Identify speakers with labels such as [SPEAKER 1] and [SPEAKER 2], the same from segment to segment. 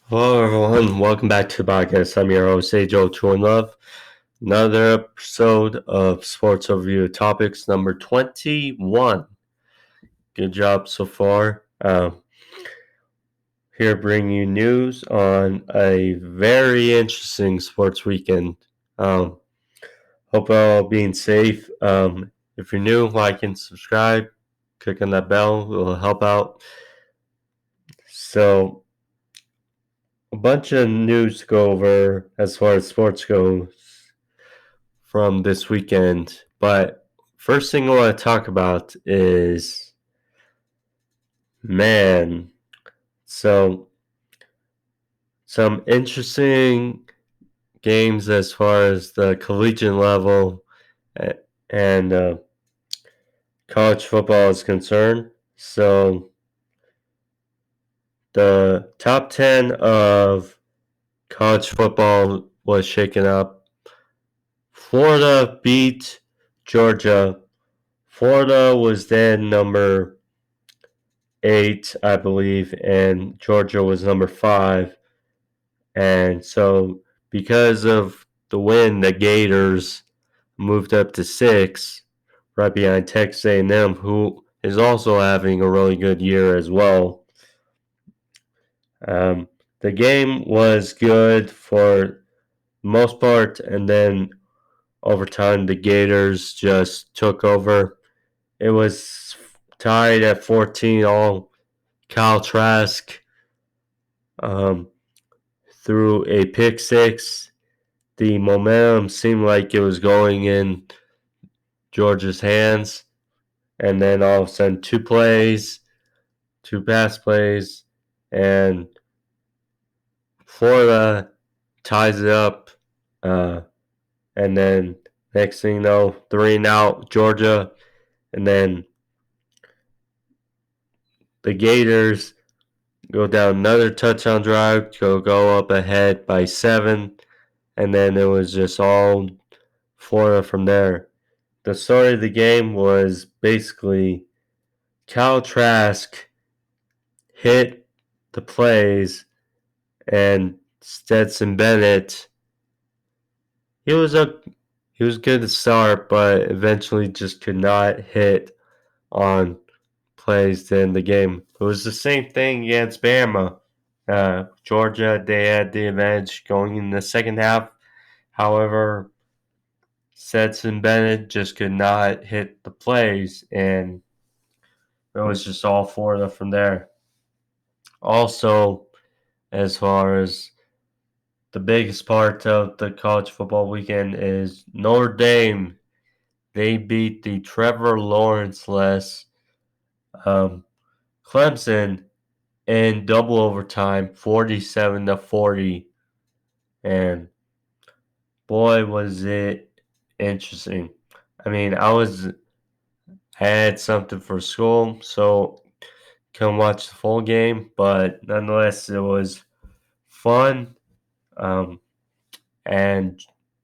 [SPEAKER 1] Hello, everyone. Welcome back to the podcast. I'm your host, Joe True Love. Another episode of Sports Overview Topics number 21. Good job so far. Here bringing you news on a very interesting sports weekend. Hope all being safe. If you're new, like and subscribe. Click on that bell. It will help out. So, a bunch of news to go over as far as sports goes from this weekend. But first thing I want to talk about is, so some interesting games as far as the collegiate level and college football is concerned. So the top 10 of college football was shaken up. Florida beat Georgia. Florida was then number 8, I believe, and Georgia was number 5. And so, because of the win, the Gators moved up to 6, right behind Texas A&M, who is also having a really good year as well. The game was good for the most part, and then over time, the Gators just took over. It was tied at 14 all. Kyle Trask threw a pick six. The momentum seemed like it was going in Georgia's hands. And then all of a sudden, two pass plays, and Florida ties it up. And then next thing you know, 3 and out, Georgia. And then the Gators go down another touchdown drive, go up ahead by 7. And then it was just all Florida from there. The story of the game was basically Kyle Trask hit the plays, and Stetson Bennett, he was good to start, but eventually just could not hit on plays to end the game. It was the same thing against Bama. Georgia, they had the advantage going in the second half. However, Stetson Bennett just could not hit the plays, and it was just all Florida from there. Also, as far as the biggest part of the college football weekend is Notre Dame. They beat the Trevor Lawrence-less Clemson in double overtime, 47-40, and boy was it interesting. I mean, I had something for school, so couldn't watch the full game, but nonetheless, it was fun. And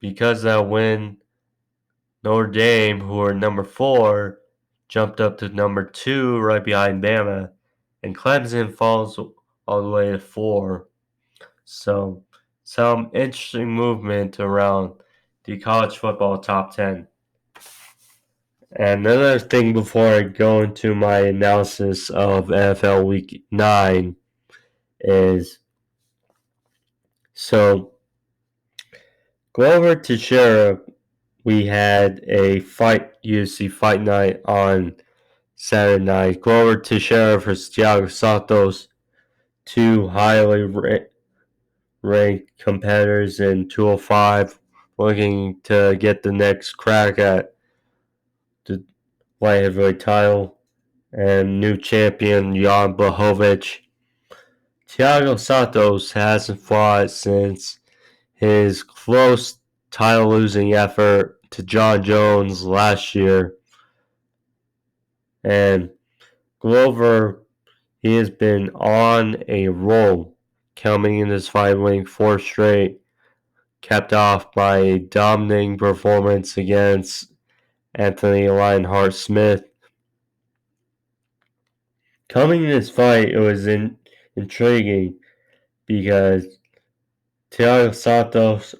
[SPEAKER 1] because of that win, Notre Dame, who are number 4, jumped up to number 2 right behind Bama, and Clemson falls all the way to 4. So, some interesting movement around the college football top 10. And another thing before I go into my analysis of NFL Week 9 is, so Glover Teixeira, we had a UFC fight night on Saturday night. Glover Teixeira versus Thiago Santos, two highly ranked competitors in 205, looking to get the next crack at the light heavyweight title, and new champion Jan Blachowicz. Thiago Santos hasn't fought since his close title-losing effort to John Jones last year. And Glover, he has been on a roll, coming in this fight, winning 4 straight, capped off by a dominating performance against Anthony Lionheart Smith. Coming in this fight, it was intriguing. because Thiago Santos,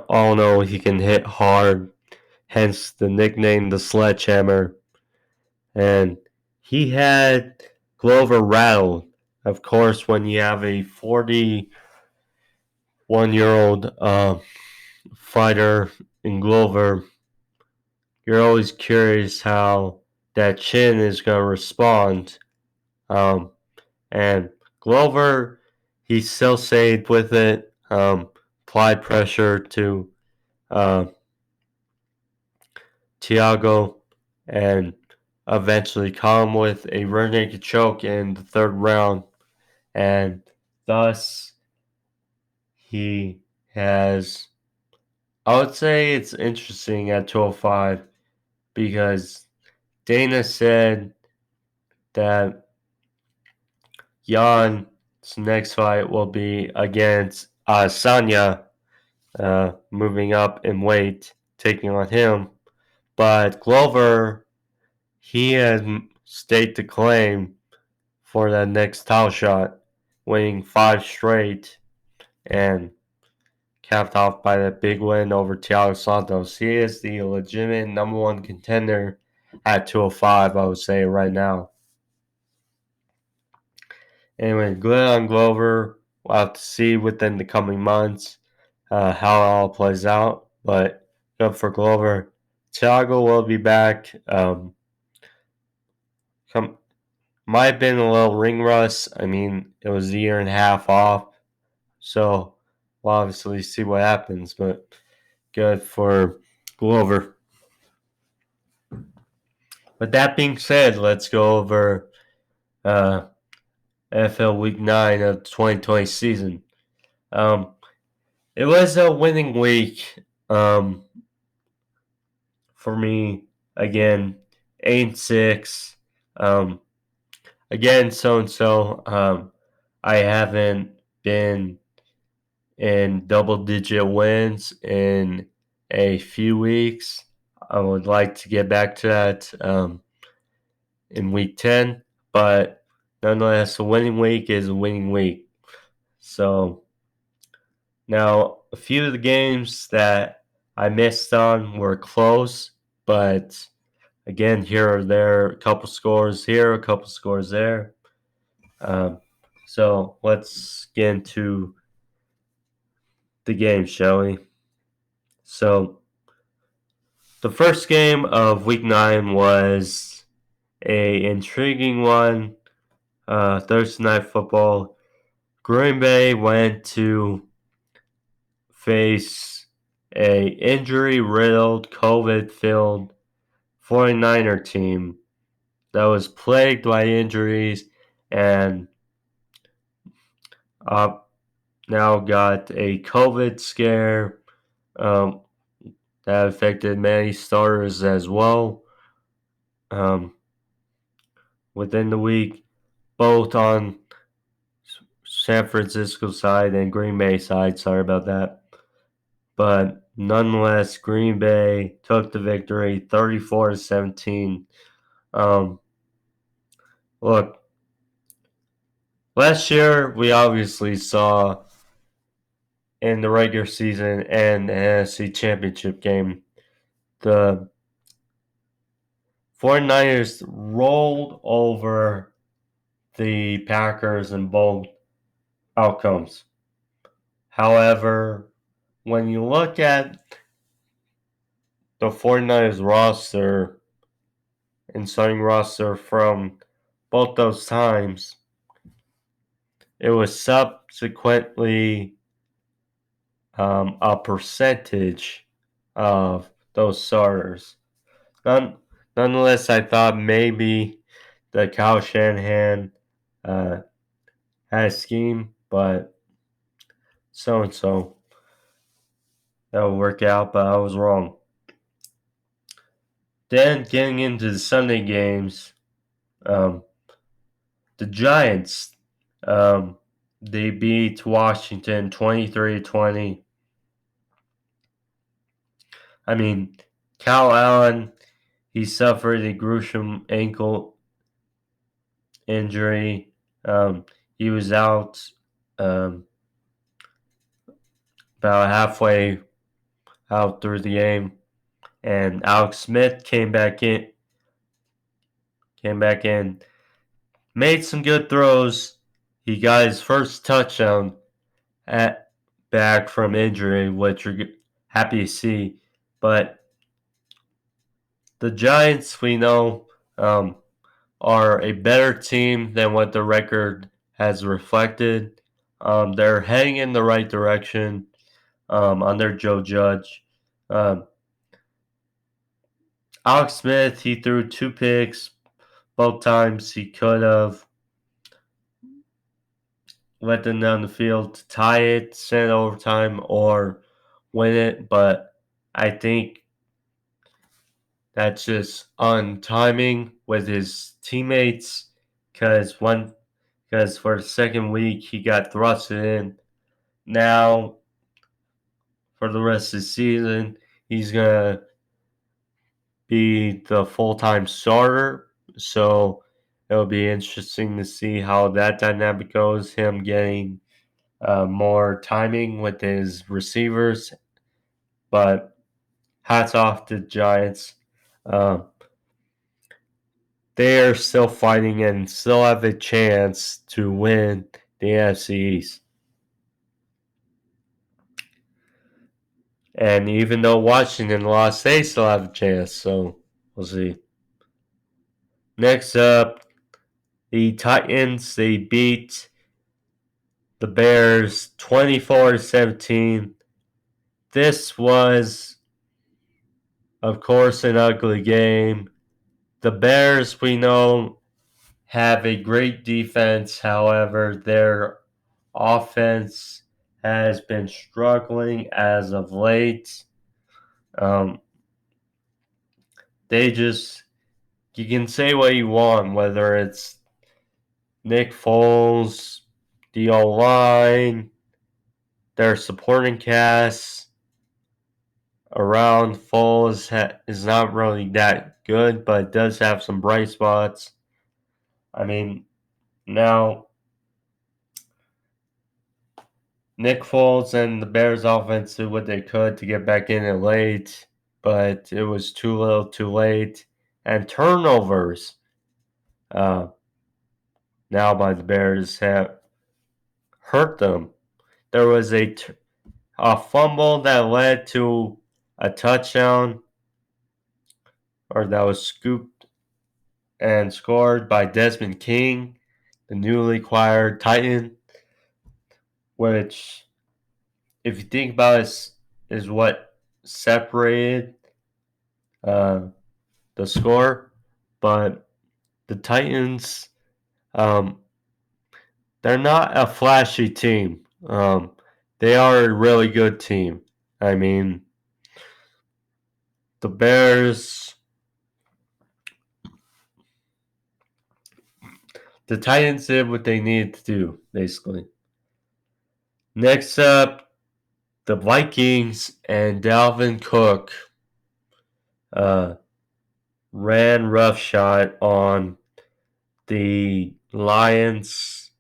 [SPEAKER 1] all know he can hit hard, hence the nickname the Sledgehammer. And he had Glover rattled. Of course, when you have a 41-year-old fighter in Glover, you're always curious how that chin is going to respond. And Glover, he still stayed with it, applied pressure to Thiago, and eventually caught him with a rear naked choke in the third round. And thus, he has, I would say it's interesting at 205 because Dana said that Jan's next fight will be against Sanya, moving up in weight, taking on him. But Glover, he has staked the claim for that next title shot, winning 5 straight and capped off by that big win over Thiago Santos. He is the legitimate number one contender at 205, I would say, right now. Anyway, good on Glover. We'll have to see within the coming months how it all plays out. But good for Glover. Thiago will be back. Might have been a little ring rust. I mean, it was a year and a half off. So we'll obviously see what happens. But good for Glover. With that being said, let's go over NFL Week 9 of the 2020 season. It was a winning week for me. Again, 8-6. Again, so-and-so. I haven't been in double-digit wins in a few weeks. I would like to get back to that in Week 10. But nonetheless, a winning week is a winning week. So now, a few of the games that I missed on were close, but again, here or there, a couple scores here, a couple scores there. So let's get into the game, shall we? So the first game of Week 9 was a intriguing one. Thursday Night Football. Green Bay went to face a injury-riddled, COVID-filled 49er team that was plagued by injuries and now got a COVID scare that affected many starters as well within the week, both on San Francisco side and Green Bay side. Sorry about that. But nonetheless, Green Bay took the victory 34-17. Look, last year we obviously saw in the regular season and the NFC Championship game, the 49ers rolled over the Packers in both outcomes. However, when you look at the 49ers roster and starting roster from both those times, it was subsequently a percentage of those starters. Nonetheless, I thought maybe the Kyle Shanahan had a scheme, but so-and-so. That would work out, but I was wrong. Then getting into the Sunday games, the Giants, they beat Washington 23-20. I mean, Kyle Allen, he suffered a gruesome ankle injury. He was out about halfway out through the game, and Alex Smith came back in, made some good throws. He got his first touchdown back from injury, which we're happy to see. But the Giants, we know, are a better team than what the record has reflected. They're heading in the right direction under Joe Judge. Alex Smith, he threw 2 picks. Both times he could have let them down the field to tie it, send it overtime, or win it. But I think that's just on timing with his teammates because for the second week he got thrusted in. Now for the rest of the season he's gonna be the full-time starter. So it'll be interesting to see how that dynamic goes. Him getting more timing with his receivers, but hats off to the Giants. They are still fighting and still have a chance to win the NFC East. And even though Washington lost, they still have a chance, so we'll see. Next up, the Titans, they beat the Bears 24-17. This was, of course, an ugly game. The Bears, we know, have a great defense. However, their offense has been struggling as of late. You can say what you want, whether it's Nick Foles, the O-line, their supporting cast around Foles is not really that good, but it does have some bright spots. I mean, now Nick Foles and the Bears offense did what they could to get back in it late, but it was too little too late. And turnovers now by the Bears have hurt them. There was a fumble that led to a touchdown, or that was scooped and scored by Desmond King, the newly acquired Titan, which, if you think about it, is what separated the score. But the Titans, they're not a flashy team. They are a really good team. I mean, the Titans did what they needed to do, basically. Next up, the Vikings and Dalvin Cook ran roughshod on the Lions,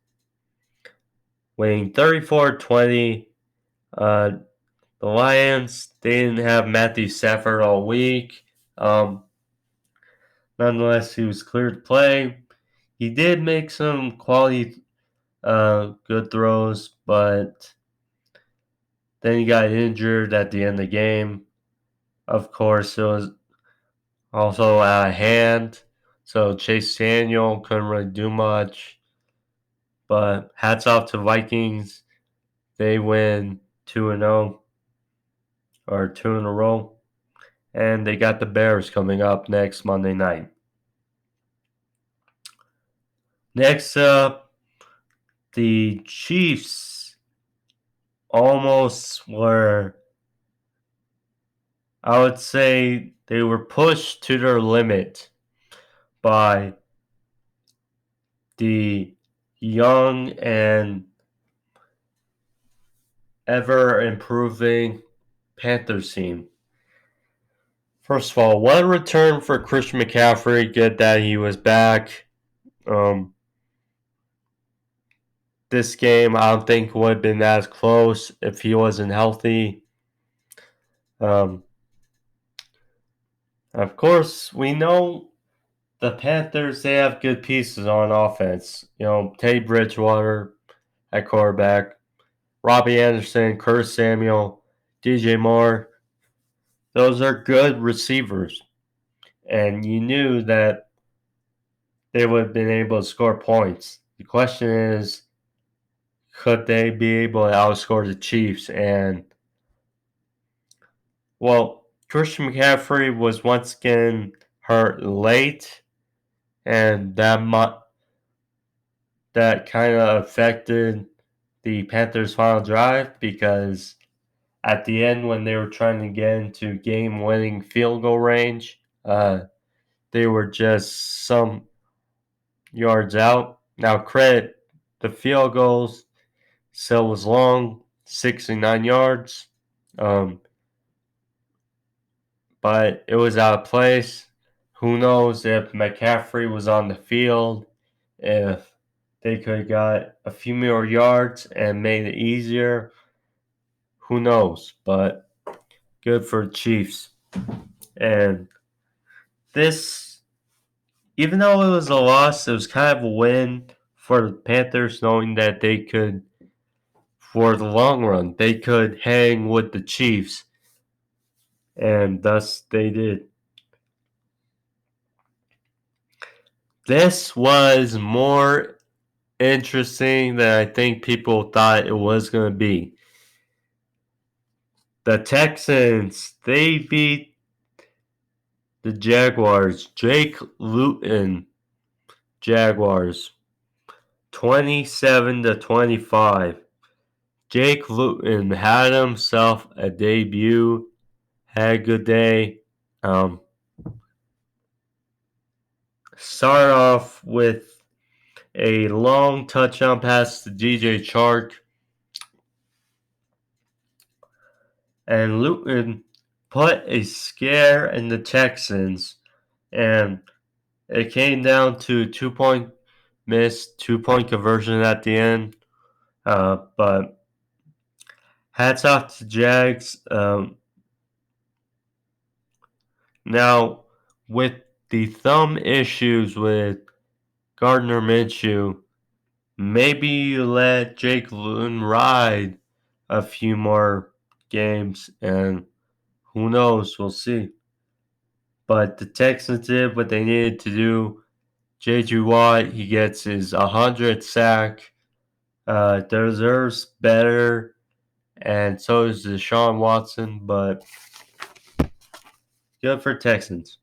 [SPEAKER 1] winning 34-20. The Lions, they didn't have Matthew Stafford all week. Nonetheless, he was cleared to play. He did make some quality good throws, but then he got injured at the end of the game. Of course, it was also out of hand, so Chase Daniel couldn't really do much. But hats off to Vikings. They win 2-0, or 2 in a row. And they got the Bears coming up next Monday night. Next up, the Chiefs almost were, I would say, they were pushed to their limit by the young and ever improving Panthers team. First of all, what a return for Christian McCaffrey. Good that he was back. this game, I don't think would have been as close if he wasn't healthy. Of course, we know the Panthers, they have good pieces on offense. Teddy Bridgewater at quarterback, Robbie Anderson, Curtis Samuel, DJ Moore. Those are good receivers. And you knew that they would have been able to score points. The question is, could they be able to outscore the Chiefs? And, well, Christian McCaffrey was once again hurt late, and that kind of affected the Panthers' final drive because at the end, when they were trying to get into game-winning field goal range, they were just some yards out. Now, credit the field goals still was long, 69 yards, but it was out of place. Who knows if McCaffrey was on the field, if they could have got a few more yards and made it easier. Who knows? But good for the Chiefs. And this, even though it was a loss, it was kind of a win for the Panthers, knowing that they could, for the long run, they could hang with the Chiefs. And thus they did. This was more interesting than I think people thought it was going to be. The Texans, they beat the Jaguars. Jake Luton, Jaguars, 27-25. Jake Luton had himself a debut, had a good day. Start off with a long touchdown pass to DJ Chark. And Luton put a scare in the Texans. And it came down to 2-point miss, 2-point conversion at the end. But hats off to Jags. Now, with the thumb issues with Gardner Minshew, maybe you let Jake Luton ride a few more games, and who knows, we'll see. But the Texans did what they needed to do. J.J. Watt, he gets his 100th sack. Deserves better, and so does Deshaun Watson, but good for Texans.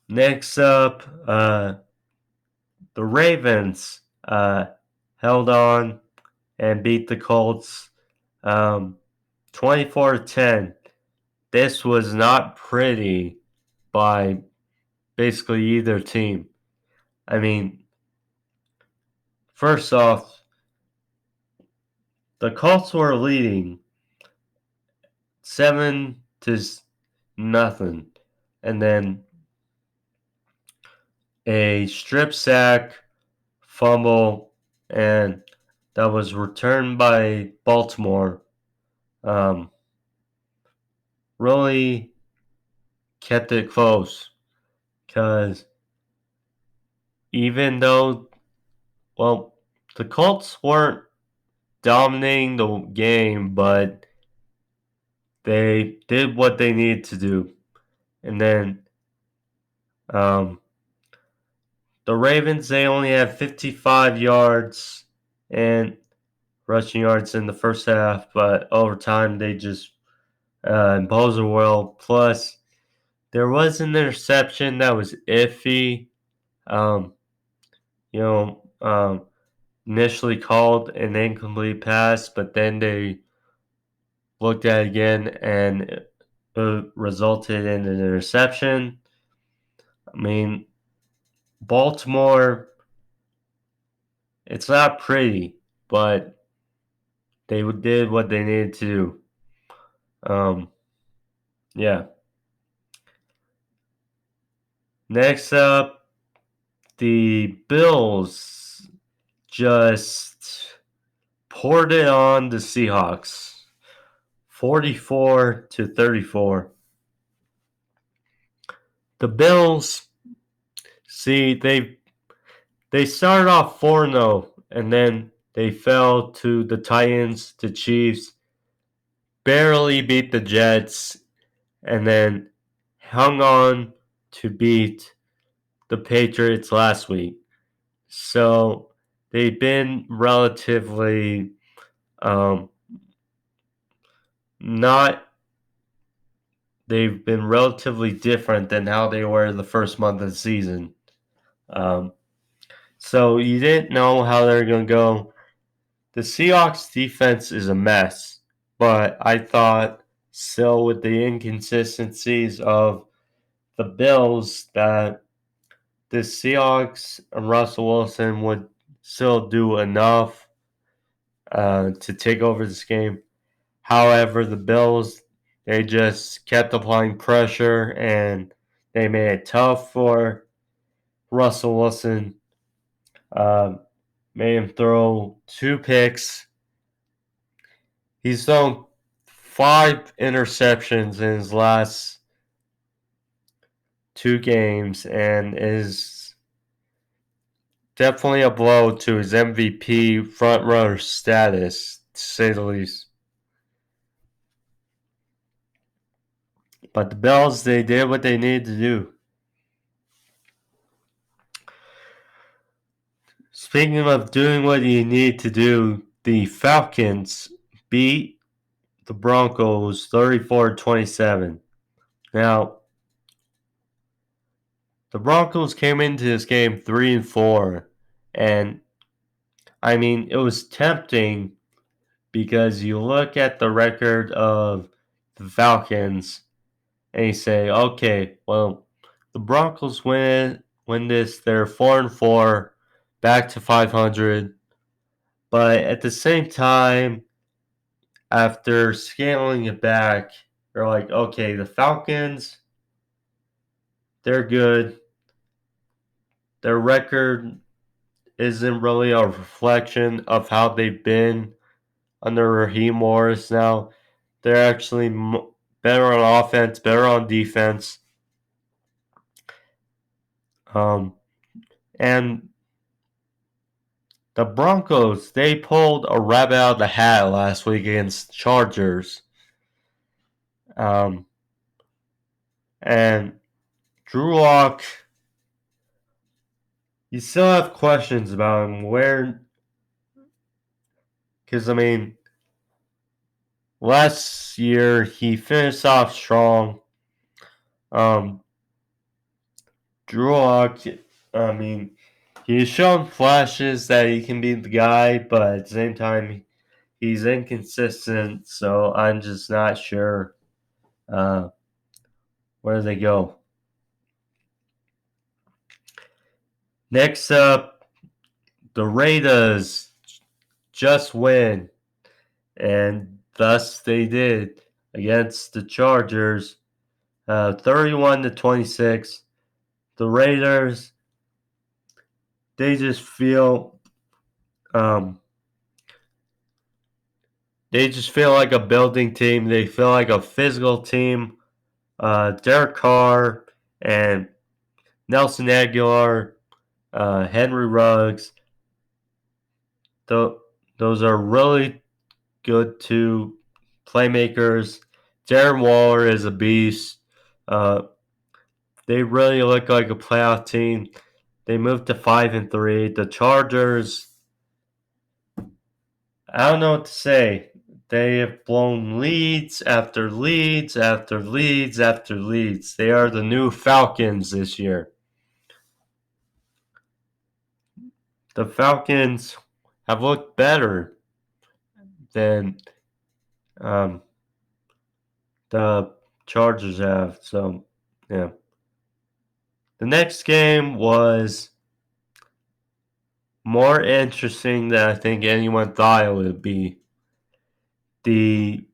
[SPEAKER 1] Next up, the Ravens held on and beat the Colts 24-10. This was not pretty by basically either team. I mean, first off, the Colts were leading 7-0, and then a strip sack, fumble, and that was returned by Baltimore. Really kept it close because even though, well, the Colts weren't dominating the game, but they did what they needed to do. And then the Ravens, they only had 55 yards and rushing yards in the first half, but overtime they just imposed their will. Plus, there was an interception that was iffy. Initially called an incomplete pass, but then they looked at it again and it resulted in an interception. I mean, Baltimore, it's not pretty, but they did what they needed to do. Yeah. Next up, the Bills just poured it on the Seahawks, 44-34. The Bills, see, they started off 4-0, and then they fell to the Titans, the Chiefs, barely beat the Jets, and then hung on to beat the Patriots last week. So they've been relatively they've been relatively different than how they were the first month of the season. So you didn't know how they're going to go. The Seahawks defense is a mess, but I thought still with the inconsistencies of the Bills that the Seahawks and Russell Wilson would still do enough to take over this game. However, the Bills, they just kept applying pressure and they made it tough for Russell Wilson. Made him throw 2 picks. He's thrown 5 interceptions in his last 2 games and is definitely a blow to his MVP frontrunner status, to say the least. But the Bills, they did what they needed to do. Speaking of doing what you need to do, the Falcons beat the Broncos 34-27. Now, the Broncos came into this game 3-4, and I mean, it was tempting because you look at the record of the Falcons and you say, okay, well, the Broncos win this, they're 4-4, back to 500. But at the same time, after scaling it back, you're like, okay, the Falcons, they're good. Their record isn't really a reflection of how they've been under Raheem Morris now. They're actually better on offense, better on defense. And the Broncos, they pulled a rabbit out of the hat last week against the Chargers. And Drew Lock, you still have questions about him. Because, I mean, last year he finished off strong. Drew Lock, I mean, he's shown flashes that he can be the guy, but at the same time, he's inconsistent, so I'm just not sure where they go. Next up, the Raiders just win, and thus they did against the Chargers, 31-26. The Raiders, they just feel like a building team. They feel like a physical team. Derek Carr and Nelson Aguilar, Henry Ruggs, those are really good two playmakers. Darren Waller is a beast. They really look like a playoff team. They moved to 5-3. The Chargers, I don't know what to say. They have blown leads after leads after leads after leads. They are the new Falcons this year. The Falcons have looked better than the Chargers have. So, yeah. The next game was more interesting than I think anyone thought it would be. The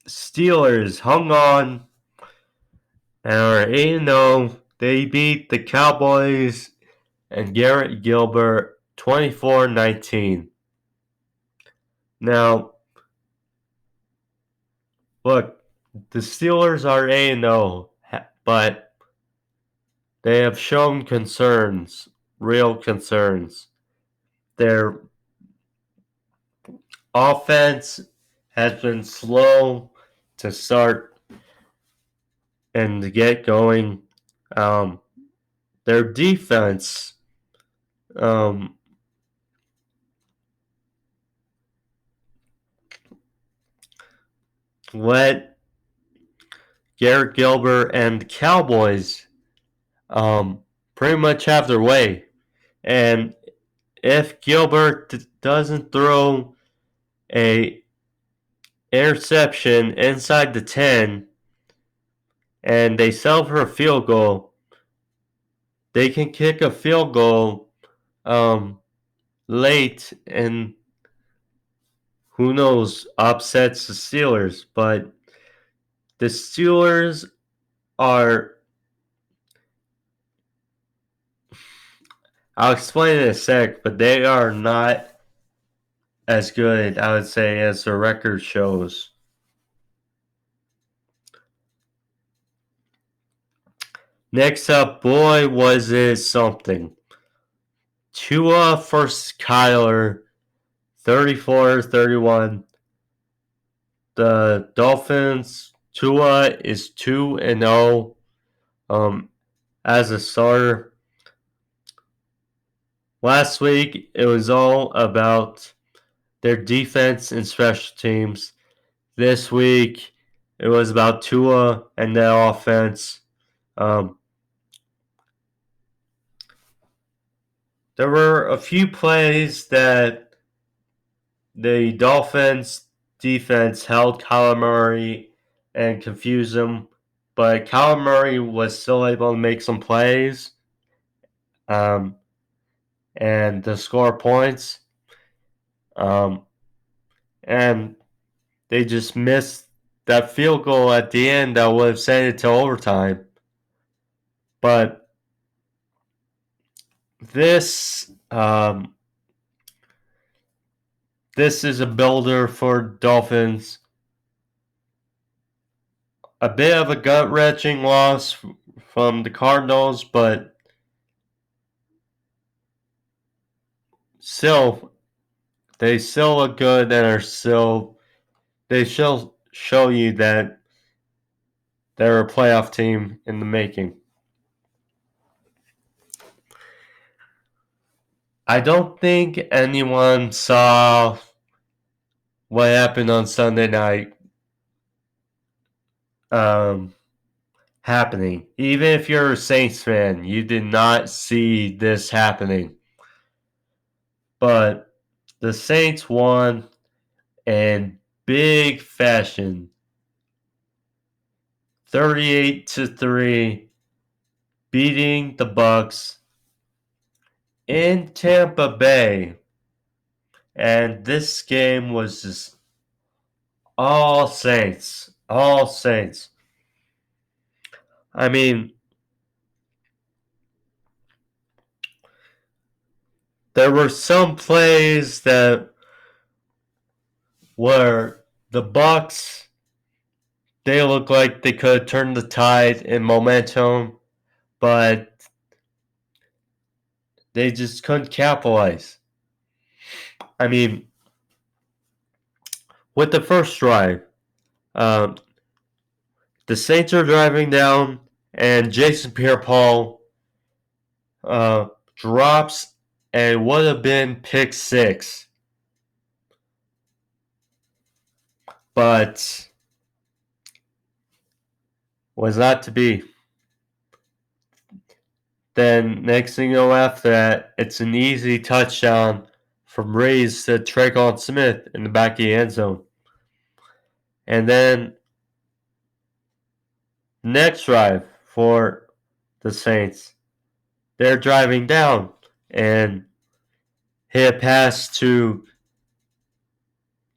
[SPEAKER 1] Steelers hung on and are 8-0. They beat the Cowboys and Garrett Gilbert 24-19. Now, look, the Steelers are 8-0, but they have shown concerns, real concerns. Their offense has been slow to start and to get going. Their defense let Garrett Gilbert and the Cowboys pretty much have their way. And if Gilbert doesn't throw a interception inside the 10 and they settle for a field goal, they can kick a field goal late and who knows, upsets the Steelers. But the Steelers are, I'll explain in a sec, but they are not as good, I would say, as the record shows. Next up, boy, was it something. Tua vs Kyler, 34-31. The Dolphins, Tua is 2-0 as a starter. Last week, it was all about their defense and special teams. This week, it was about Tua and their offense. There were a few plays that the Dolphins defense held Kyler Murray and confused him, but Kyler Murray was still able to make some plays and to score points. And they just missed that field goal at the end that would have sent it to overtime. But this is a builder for Dolphins. A bit of a gut-wrenching loss from the Cardinals, but still, they still look good and are still, they still show you that they're a playoff team in the making. I don't think anyone saw what happened on Sunday night happening. Even if you're a Saints fan, you did not see this happening. But the Saints won in big fashion. 38-3, beating the Bucs in Tampa Bay. And this game was just all Saints. All Saints. I mean, there were some plays that were the Bucs, they looked like they could turn the tide in momentum, but they just couldn't capitalize. I mean, with the first drive, the Saints are driving down, and Jason Pierre-Paul drops a would have been pick six. But was not to be. Then next thing you know after that, it's an easy touchdown from Reeves to Tre'Quan Smith in the back of the end zone. And then next drive for the Saints, they're driving down and hit a pass to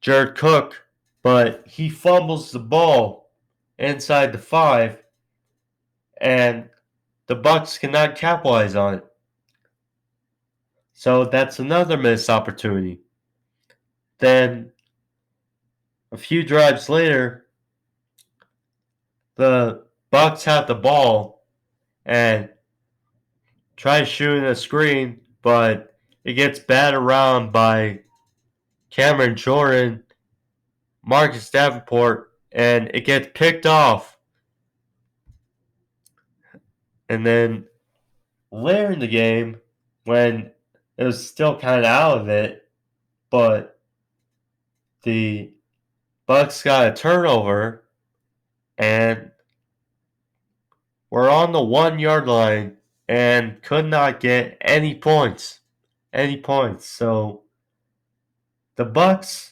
[SPEAKER 1] Jared Cook, but he fumbles the ball inside the 5, and the Bucs cannot capitalize on it. So that's another missed opportunity. Then a few drives later, the Bucs have the ball and try shooting a screen, but it gets batted around by Cameron Jordan, Marcus Davenport, and it gets picked off. And then later in the game, when it was still kind of out of it, but the Bucs got a turnover and were on the 1 yard line and could not get any points. Any points. So the Bucs,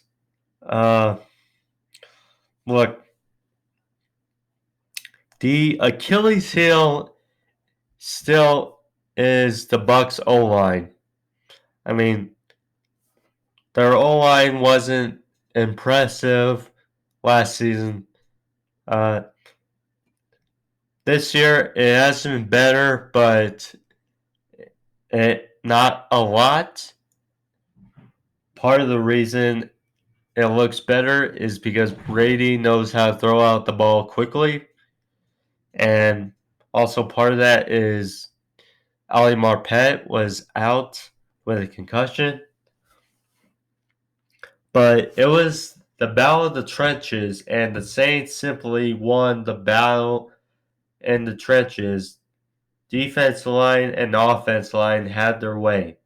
[SPEAKER 1] look, the Achilles heel still is the Bucs O-line. I mean, their O-line wasn't impressive last season. This year it has been better, but not a lot. Part of the reason it looks better is because Brady knows how to throw out the ball quickly. And also part of that is Ali Marpet was out with a concussion. But it was the battle of the trenches, and the Saints simply won the battle in the trenches. Defense line and offense line had their way.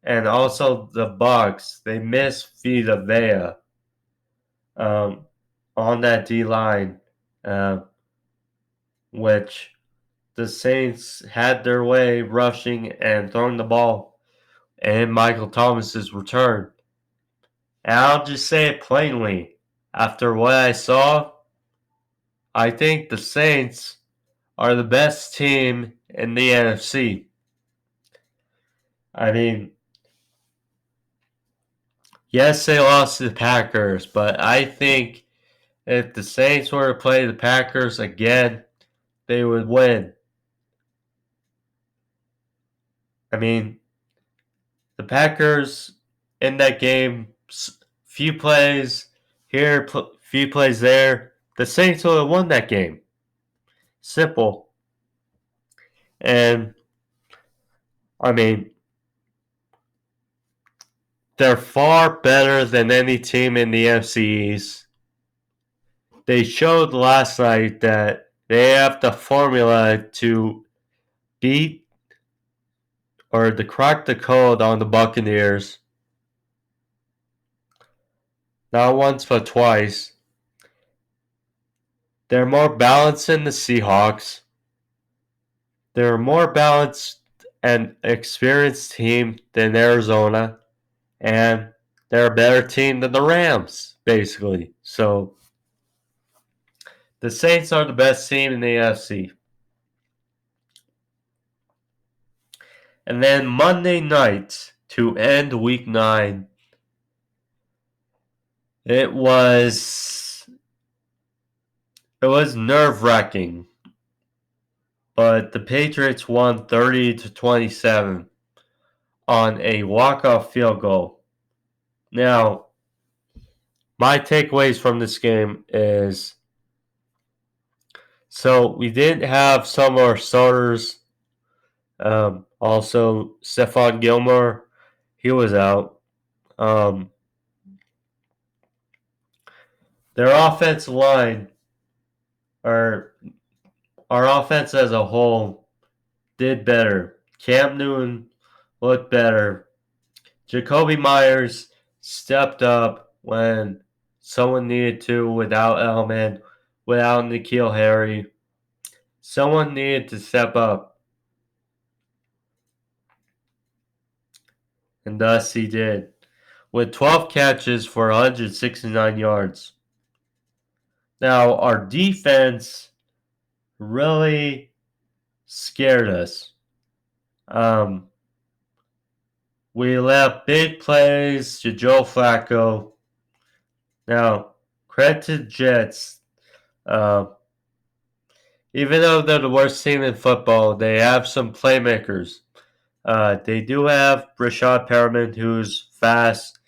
[SPEAKER 1] And also the Bucs, they missed Vita Vea on that D line, which the Saints had their way rushing and throwing the ball in Michael Thomas's return. And I'll just say it plainly. After what I saw, I think the Saints are the best team in the NFC. I mean, yes, they lost to the Packers, but I think if the Saints were to play the Packers again, they would win. I mean, the Packers in that game, few plays here, few plays there. The Saints would have won that game. Simple. And, I mean, they're far better than any team in the NFC East. They showed last night that they have the formula to beat or to crack the code on the Buccaneers. Not once, but twice. They're more balanced than the Seahawks. They're a more balanced and experienced team than Arizona. And they're a better team than the Rams, basically. So the Saints are the best team in the NFC. And then Monday night to end week 9, it was nerve-wracking. But the Patriots won 30-27 on a walk-off field goal. Now, my takeaways from this game is, so we didn't have some of our starters. Also, Stephon Gilmore, he was out. Their offensive line, or our offense as a whole, did better. Cam Newton looked better. Jacoby Myers stepped up when someone needed to without Edelman, without N'Keal Harry. Someone needed to step up. And thus he did. With 12 catches for 169 yards. Now, our defense really scared us. We left big plays to Joe Flacco. Now, credit to the Jets. Even though they're the worst team in football, they have some playmakers. They do have Rashad Perriman, who's fast.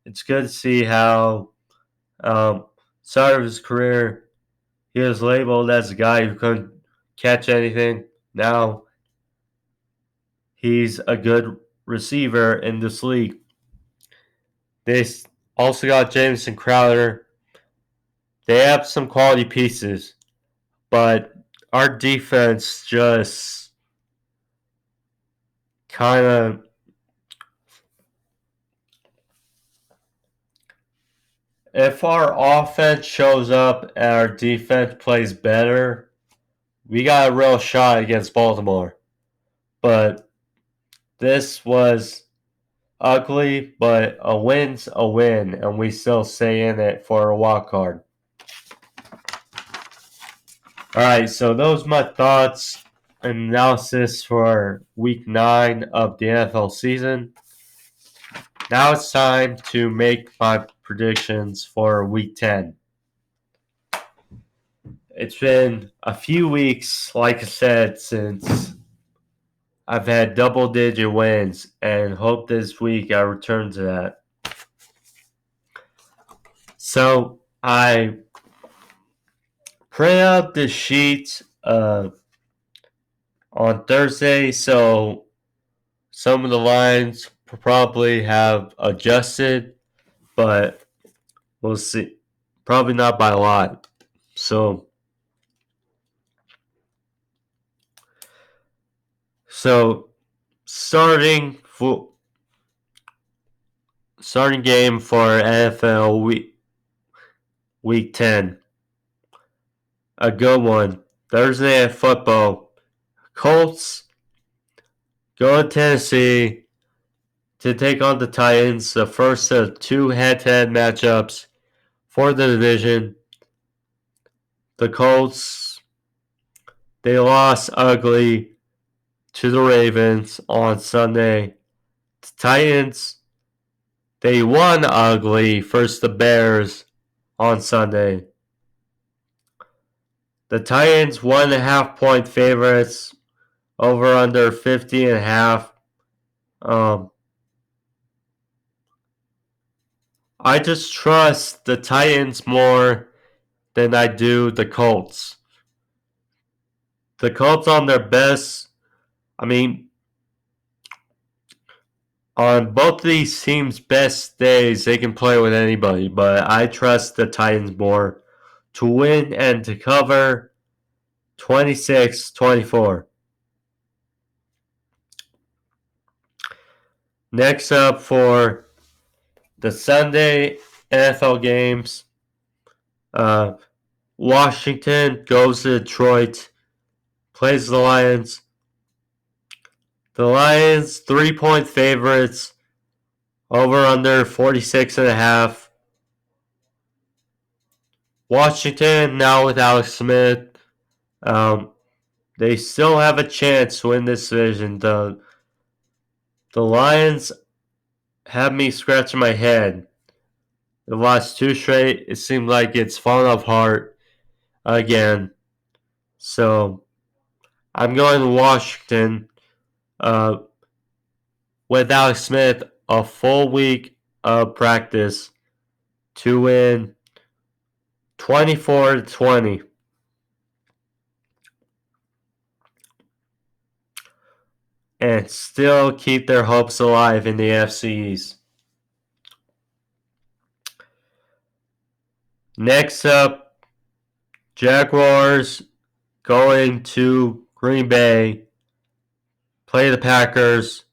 [SPEAKER 1] It's good to see how start of his career, he was labeled as a guy who couldn't catch anything. Now he's a good receiver in this league. They also got Jamison Crowder. They have some quality pieces, but our defense just kind of if our offense shows up and our defense plays better, we got a real shot against Baltimore. But this was ugly, but a win's a win, and we still stay in it for a wild card. All right, so those are my thoughts and analysis for Week 9 of the NFL season. Now it's time to make my predictions for Week 10. It's been a few weeks, like I said, since I've had double-digit wins, and hope this week I return to that. So I printed out the sheet on Thursday, so some of the lines probably have adjusted, but we'll see. Probably not by a lot. So starting game for NFL week 10. A good one. Thursday Night Football. Colts go to Tennessee to take on the Titans, the first of two head-to-head matchups for the division. The Colts, they lost ugly to the Ravens on Sunday. The Titans, they won ugly versus the Bears on Sunday. The Titans 1.5 point favorites, over under 50.5. I just trust the Titans more than I do the Colts. The Colts on their best, on both of these teams' best days, they can play with anybody, but I trust the Titans more to win and to cover 26-24. Next up for the Sunday NFL games, Washington goes to Detroit, plays the Lions. The Lions 3-point favorites, over under 46.5. Washington now with Alex Smith. They still have a chance to win this division. The Lions have me scratching my head. The last two straight, it seemed like it's fallen apart again. So I'm going to Washington with Alex Smith, a full week of practice to win 24-20. And still keep their hopes alive in the NFC East. Next up, Jaguars going to Green Bay, play the Packers.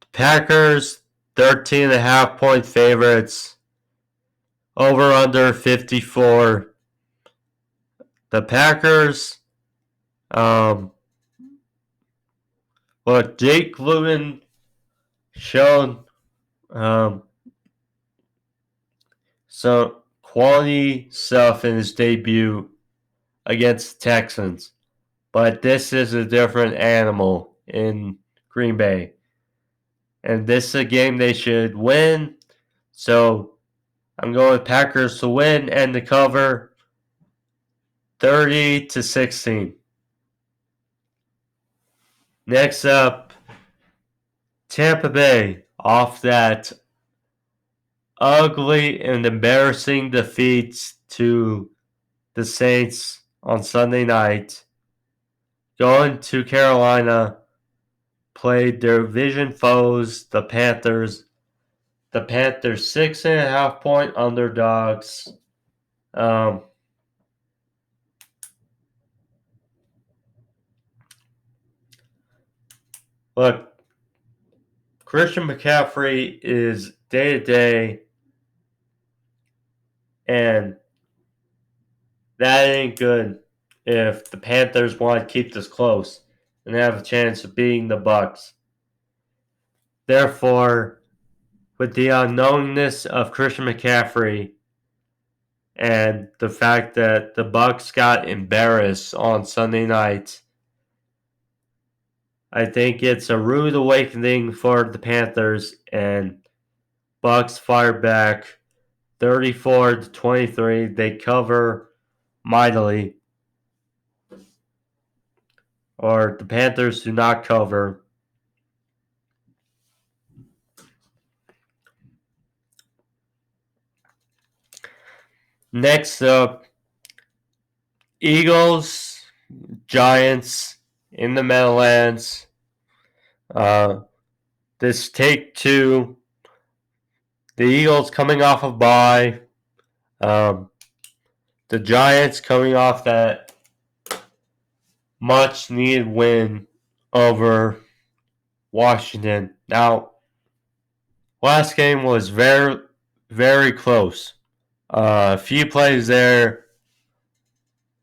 [SPEAKER 1] The Packers 13.5 point favorites, over under 54. The Packers, Jake Luton showed some quality stuff in his debut against the Texans, but this is a different animal in Green Bay, and this is a game they should win. So I'm going with Packers to win and to cover 30-16. Next up, Tampa Bay, off that ugly and embarrassing defeat to the Saints on Sunday night, going to Carolina, played their division foes, the Panthers. The Panthers 6.5-point underdogs. Look, Christian McCaffrey is day to day, and that ain't good if the Panthers want to keep this close and have a chance of beating the Bucs. Therefore, with the unknownness of Christian McCaffrey and the fact that the Bucs got embarrassed on Sunday night, I think it's a rude awakening for the Panthers, and Bucs fire back 34-23. They cover mightily, or the Panthers do not cover. Next up, Eagles, Giants in the Meadowlands. This take two. The Eagles coming off a bye. The Giants coming off that much needed win over Washington. Now, last game was very, very close. A few plays there.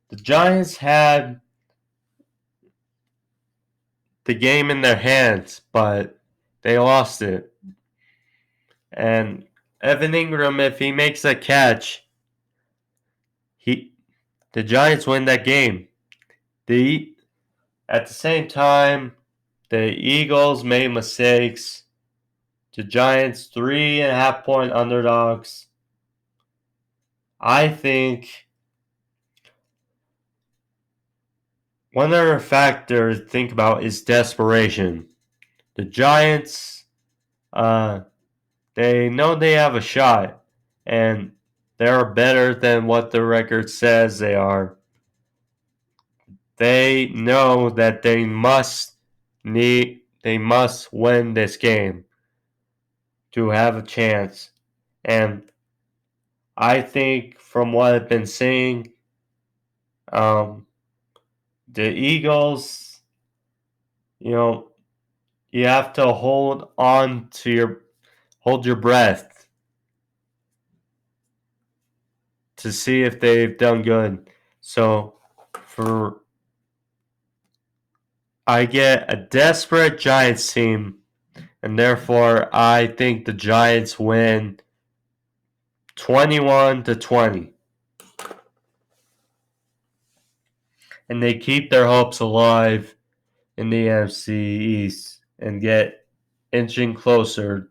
[SPEAKER 1] The Giants had the game in their hands, but they lost it. And Evan Ingram, if he makes a catch, the Giants win that game. At the same time, the Eagles made mistakes. The Giants 3.5-point underdogs. I think one other factor to think about is desperation. The Giants, they know they have a shot, and they're better than what the record says they are. They know that they must win this game to have a chance. And I think from what I've been seeing, the Eagles, you have to hold your breath to see if they've done good. So I get a desperate Giants team, and therefore I think the Giants win 21-20. And they keep their hopes alive in the NFC East and get inching closer.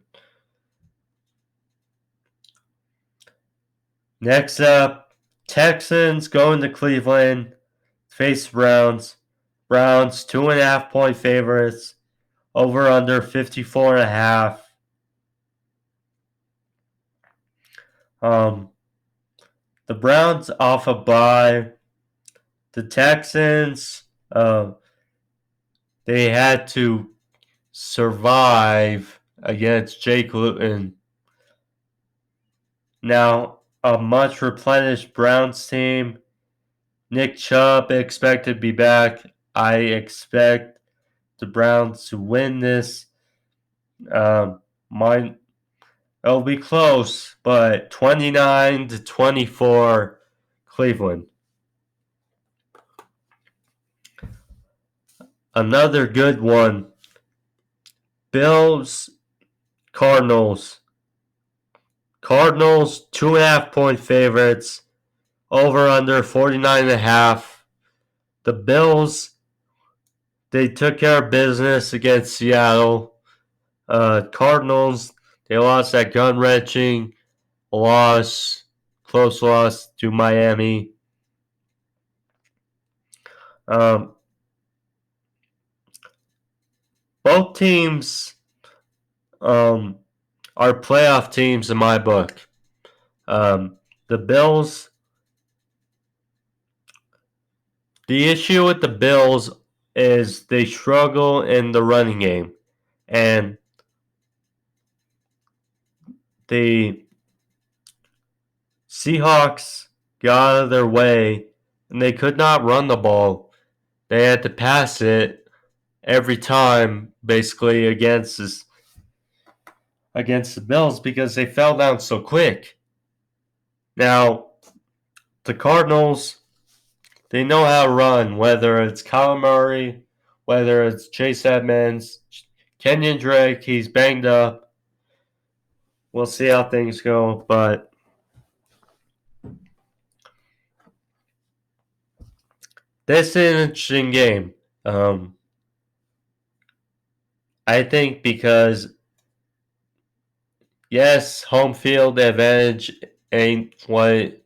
[SPEAKER 1] Next up, Texans going to Cleveland, face Browns. Browns 2.5-point favorites, over under 54.5. The Browns off a bye. The Texans, they had to survive against Jake Luton. Now, a much replenished Browns team. Nick Chubb expected to be back. I expect the Browns to win this. It'll be close, but 29-24 Cleveland. Another good one. Bills, Cardinals. Cardinals 2.5-point favorites. Over under 49.5. The Bills, they took care of business against Seattle. Cardinals, they lost that gut-wrenching loss, close loss to Miami. Both teams are playoff teams in my book. The Bills. The issue with the Bills is they struggle in the running game, and the Seahawks got out of their way, and they could not run the ball. They had to pass it every time, basically against the Bills because they fell down so quick. Now, the Cardinals, they know how to run, whether it's Kyler Murray, whether it's Chase Edmonds, Kenyon Drake, he's banged up. We'll see how things go, but this is an interesting game. I think because, yes, home field advantage ain't what it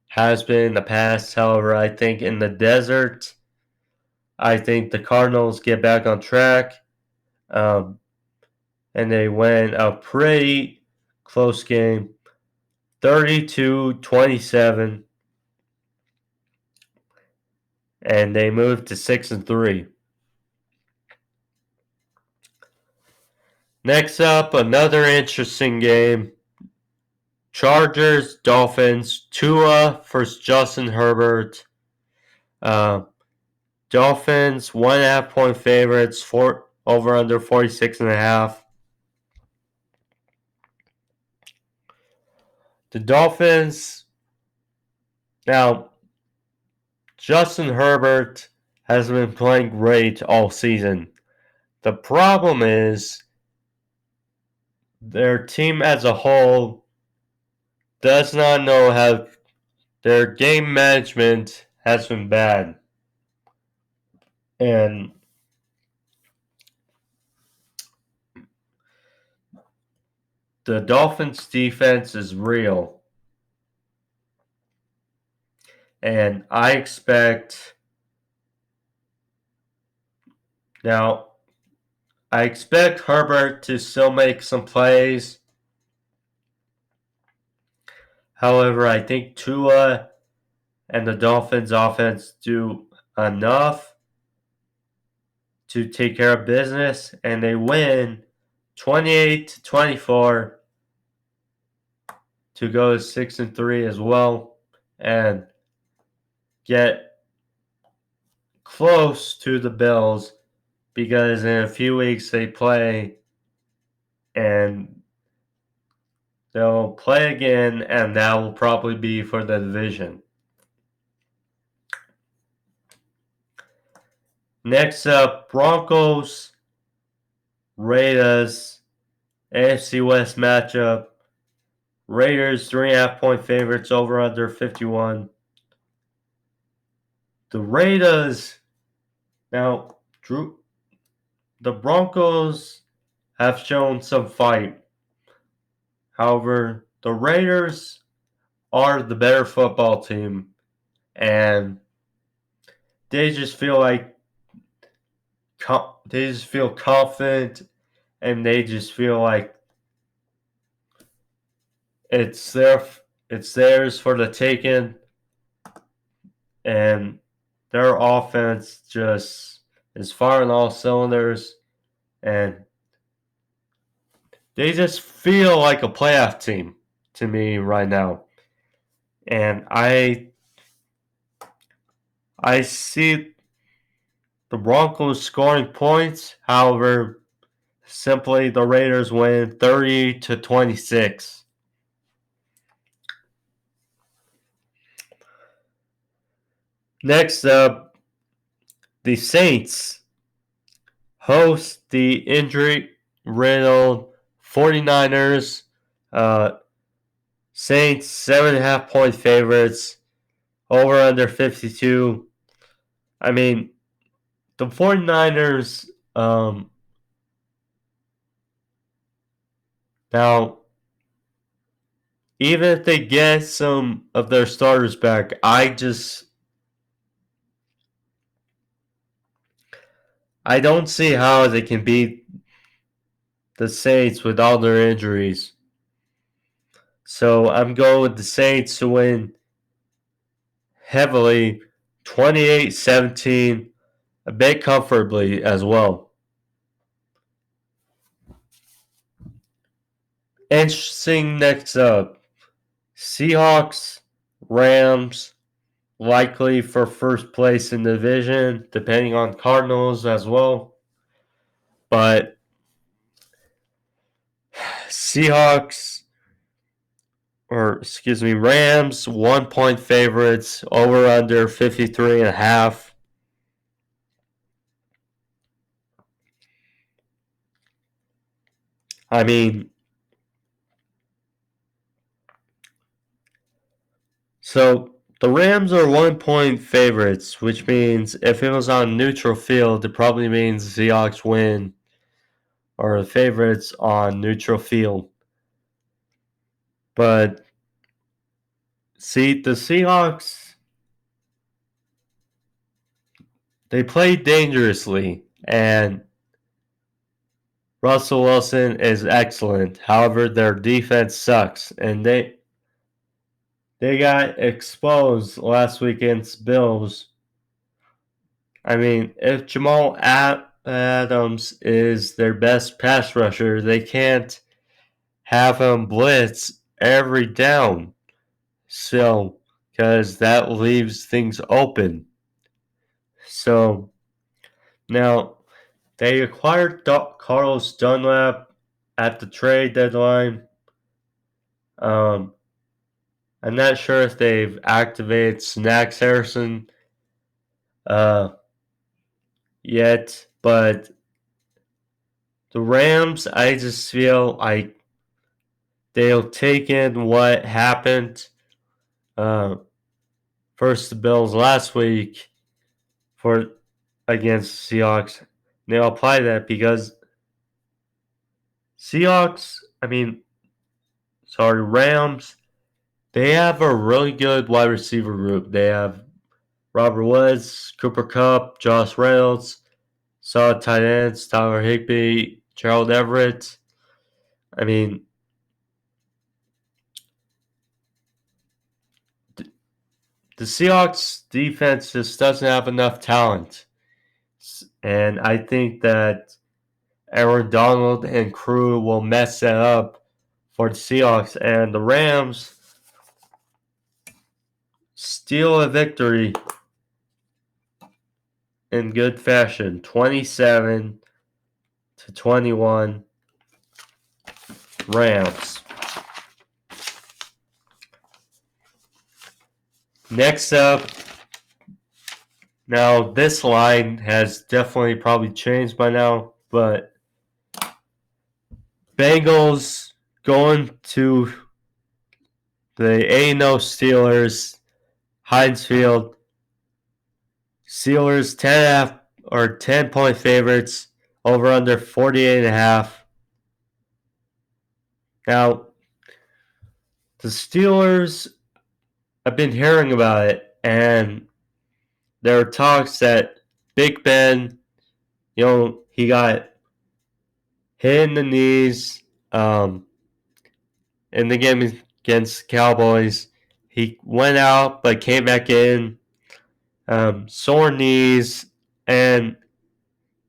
[SPEAKER 1] has been in the past. However, I think in the desert, I think the Cardinals get back on track. And they win a pretty close game, 32-27. And they moved to 6-3. Next up, another interesting game. Chargers, Dolphins, Tua versus Justin Herbert. Dolphins 1.5 point favorites, over under 46.5. The Dolphins. Now, Justin Herbert has been playing great all season. The problem is their team as a whole does not know how. Their game management has been bad. And the Dolphins defense is real. And I expect Herbert to still make some plays. However, I think Tua and the Dolphins offense do enough to take care of business, and they win 28-24 to go to 6-3 as well, and get close to the Bills because in a few weeks they play, and they'll play again, and that will probably be for the division. Next up, Broncos, Raiders, AFC West matchup. Raiders 3.5 point favorites, over under 51. The Raiders, now, the Broncos have shown some fight. However, the Raiders are the better football team, and they just feel confident, and they just feel like it's theirs for the taking, and their offense just is firing all cylinders, and they just feel like a playoff team to me right now. And I see the Broncos scoring points. However, simply the Raiders win 30-26. Next up, the Saints host the injury-riddled 49ers. Saints 7.5 point favorites, over under 52. I mean, the 49ers, now, even if they get some of their starters back, I don't see how they can beat the Saints with all their injuries. So I'm going with the Saints to win heavily 28-17, a bit comfortably as well. Interesting next up. Seahawks, Rams, likely for first place in the division, depending on Cardinals as well. But Rams, 1 point favorites, over under 53.5. I mean, so the Rams are 1 point favorites, which means if it was on neutral field, it probably means the Seahawks win or the favorites on neutral field. But see, the Seahawks, they play dangerously, and Russell Wilson is excellent. However, their defense sucks, and they got exposed last week against Bills. I mean, if Jamal Adams is their best pass rusher, they can't have him blitz every down. So, because that leaves things open. So, now they acquired Carlos Dunlap at the trade deadline. I'm not sure if they've activated Snacks Harrison yet, but the Rams, I just feel like they'll take in what happened first the Bills last week against Seahawks. They'll apply that because Rams, they have a really good wide receiver group. They have Robert Woods, Cooper Kupp, Josh Reynolds, solid tight ends, Tyler Higbee, Gerald Everett. I mean, the Seahawks defense just doesn't have enough talent. And I think that Aaron Donald and crew will mess that up for the Seahawks. And the Rams steal a victory in good fashion. 27-21 Rams. Next up, now this line has definitely probably changed by now, but Bengals going to the 8-0 Steelers, Heinz Field. Steelers 10 point favorites, over under 48.5. Now, the Steelers, I've been hearing about it, and there are talks that Big Ben, he got hit in the knees in the game against the Cowboys. He went out but came back in, sore knees, and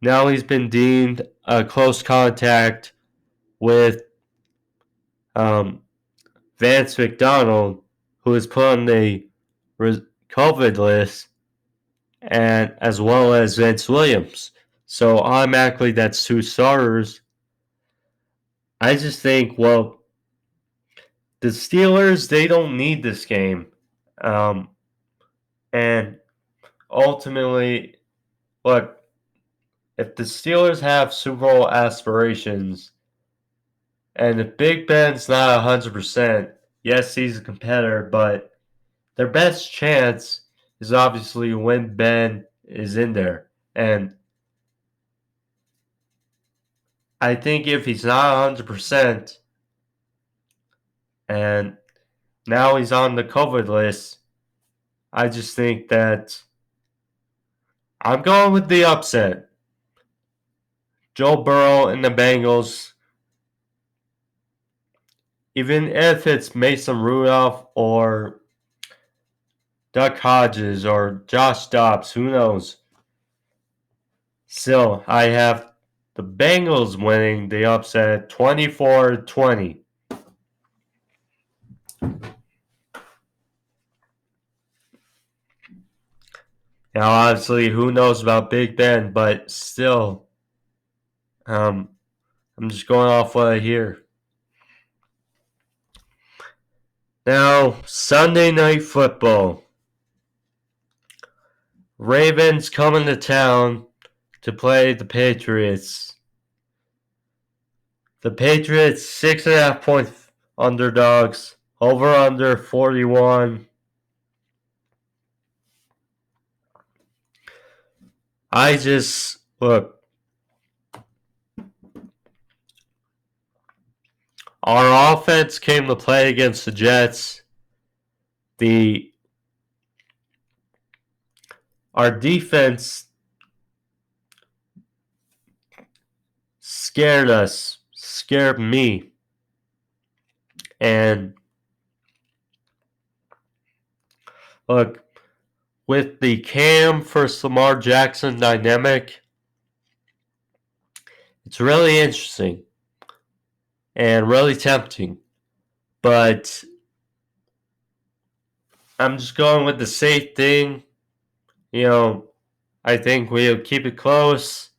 [SPEAKER 1] now he's been deemed a close contact with Vance McDonald, who is put on the COVID list, and as well as Vince Williams. So automatically that's 2 starters. I just think, the Steelers, they don't need this game. And ultimately, look, if the Steelers have Super Bowl aspirations, and if Big Ben's not 100%, yes, he's a competitor, but their best chance is obviously when Ben is in there. And I think if he's not 100%, and now he's on the COVID list, I just think that I'm going with the upset. Joe Burrow and the Bengals even if it's Mason Rudolph or Duck Hodges or Josh Dobbs, who knows? Still, I have the Bengals winning the upset 24-20. Now, obviously, who knows about Big Ben, but still, I'm just going off what I hear. Now, Sunday Night Football. Ravens coming to town to play the Patriots. The Patriots 6.5 point underdogs. Over under 41. Look. Our offense came to play against the Jets. Our defense scared me. And look, with the Cam versus Lamar Jackson dynamic, it's really interesting and really tempting. But I'm just going with the safe thing. I think we'll keep it close.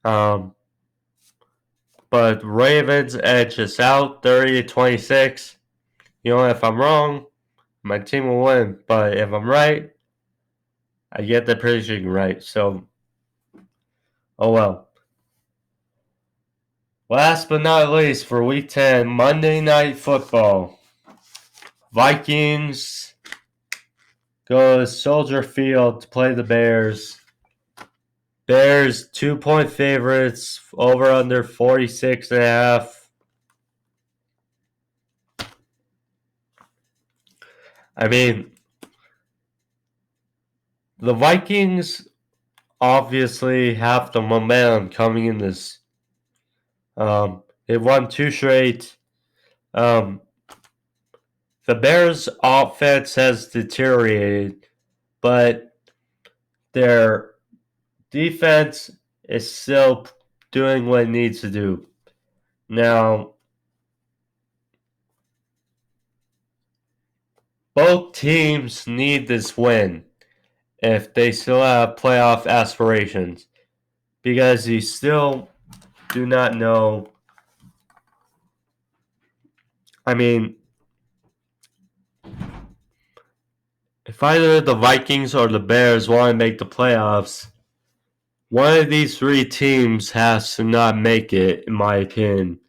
[SPEAKER 1] But Ravens edge us out 30-26. If I'm wrong, my team will win. But if I'm right, I get the prediction right. So, oh well. Last but not least, for Week 10, Monday Night Football. Vikings go to Soldier Field to play the Bears. Bears 2-point favorites, over under 46.5. I mean, the Vikings obviously have the momentum coming in this. They've won 2 straight. The Bears' offense has deteriorated, but their defense is still doing what it needs to do. Now, both teams need this win if they still have playoff aspirations, because you still do not know. I mean, if either the Vikings or the Bears want to make the playoffs, one of these 3 teams has to not make it, in my opinion.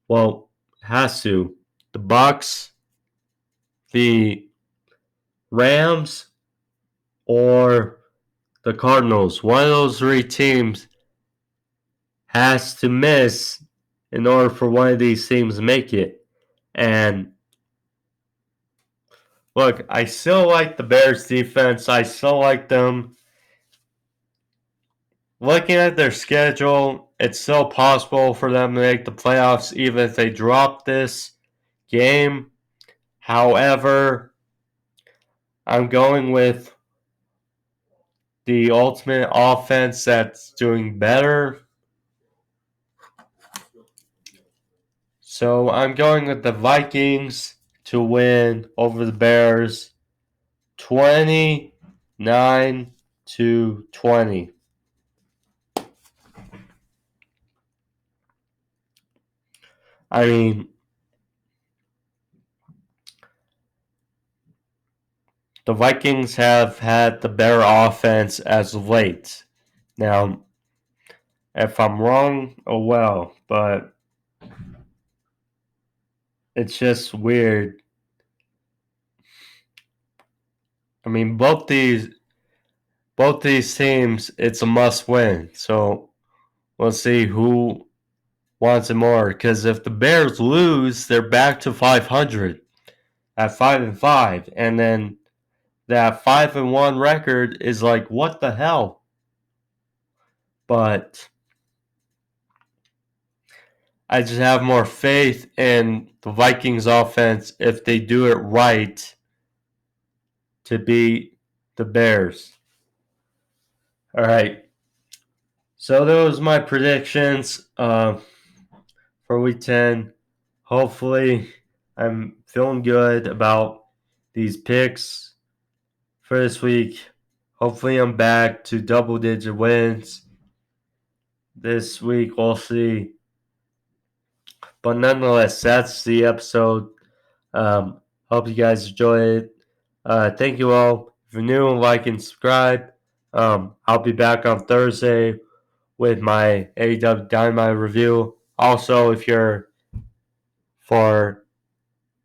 [SPEAKER 1] Well, has to. The Bucs, the Rams, or the Cardinals. One of those 3 teams has to miss in order for one of these teams to make it. And look, I still like the Bears defense. I still like them. Looking at their schedule, it's still possible for them to make the playoffs even if they drop this game. However, I'm going with the ultimate offense that's doing better. So I'm going with the Vikings to win over the Bears 29-20. I mean, the Vikings have had the better offense as of late. Now, if I'm wrong, oh well, but it's just weird. I mean, both these teams, it's a must win. So we'll see who wants it more. Because if the Bears lose, they're back to 500 at 5-5, and then that 5-1 record is like, what the hell? But I just have more faith in the Vikings offense if they do it right to beat the Bears. All right. So those are my predictions for Week 10. Hopefully, I'm feeling good about these picks for this week. Hopefully, I'm back to double-digit wins this week. We'll see. But nonetheless, that's the episode. Hope you guys enjoy it. Thank you all. If you're new, like and subscribe. I'll be back on Thursday with my AEW Dynamite review. Also, if you're for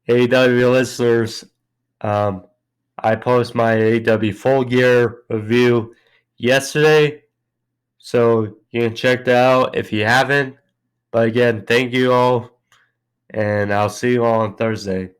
[SPEAKER 1] AEW listeners, I post my AEW Full Gear review yesterday, so you can check that out if you haven't. But again, thank you all, and I'll see you all on Thursday.